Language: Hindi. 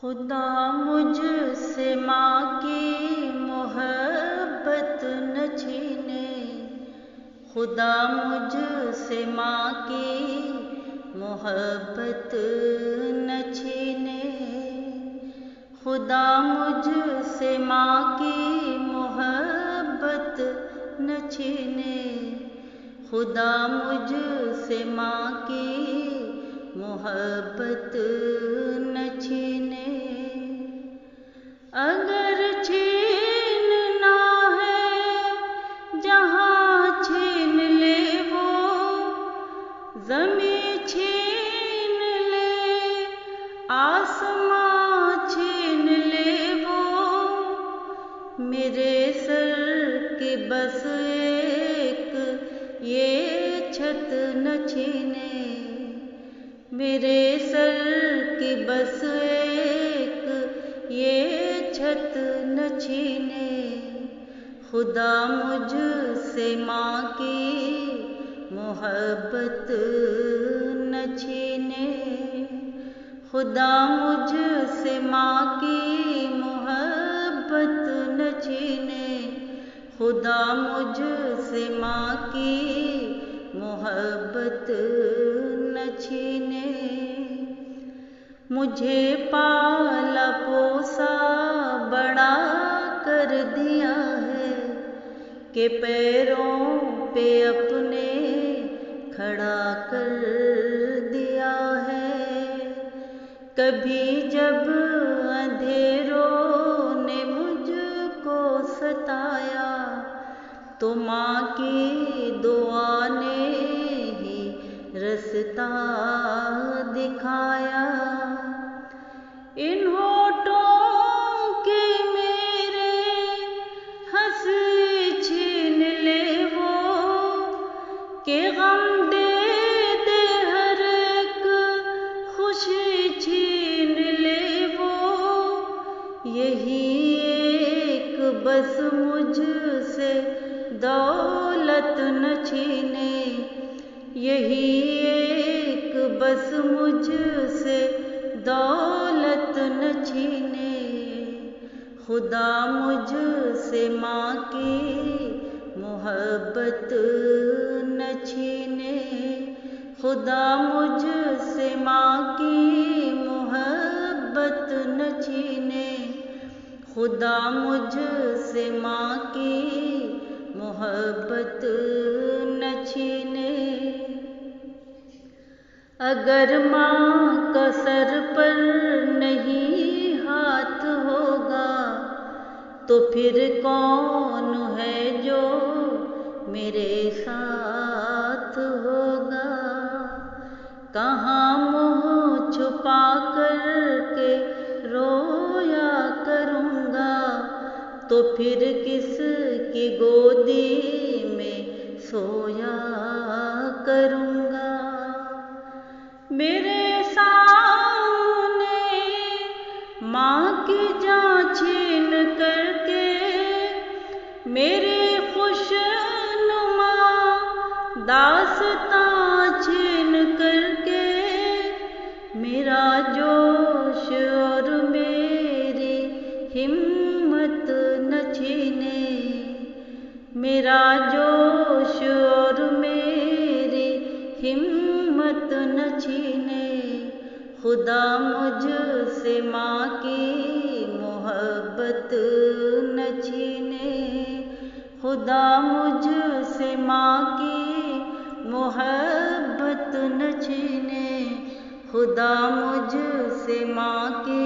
खुदा मुझसे माँ की मोहब्बत न छीने, खुदा मुझसे माँ की मोहब्बत न छीने, खुदा मुझसे माँ की मोहब्बत न छीने, खुदा मुझसे माँ की मोहब्बत न छीने। अगर छीनना है जहाँ छीन ले वो, ज़मीं छीन ले, आसमां छीन ले वो, मेरे सर की बस एक ये छत न छीने, मेरे सर की बस एक ये छत न छीने, खुदा मुझसे माँ की मोहब्बत न छीने, खुदा मुझसे माँ की मोहब्बत न छीने, खुदा मुझसे माँ की मोहब्बत न छीने। मुझे पाला पोसा बड़ा कर दिया है कि पैरों पे अपने खड़ा कर दिया है। कभी जब अंधेरों ने मुझको सताया, तो माँ की दुआ ने ही रास्ता दिखाया। इन होठों के मेरे हंसी छीन ले वो, के गम दे दे हर एक खुशी छीन ले वो, यही एक बस मुझसे दौलत न छीने, यही एक बस मुझसे दौलत न छीने, खुदा मुझसे माँ की मोहब्बत न छीने, खुदा मुझसे माँ की मोहब्बत न छीने, खुदा मुझसे माँ की मोहब्बत न छीने। अगर माँ का सर पर नहीं हाथ होगा, तो फिर कौन है जो मेरे साथ होगा। कहाँ मुँह छुपा कर के रोया करूँगा, तो फिर किसकी गोदी में सोया करूँगा। मेरे सामने माँ की जान छीन करके, मेरे खुशनुमा दास्तां छीन करके, मेरा जोश और मेरी हिम्मत न छीने, मेरा जोश और मेरी हिम्मत न छीने, खुदा मुझसे माँ की मोहब्बत न छीने, खुदा मुझसे माँ की मोहब्बत न छीने, खुदा मुझसे माँ की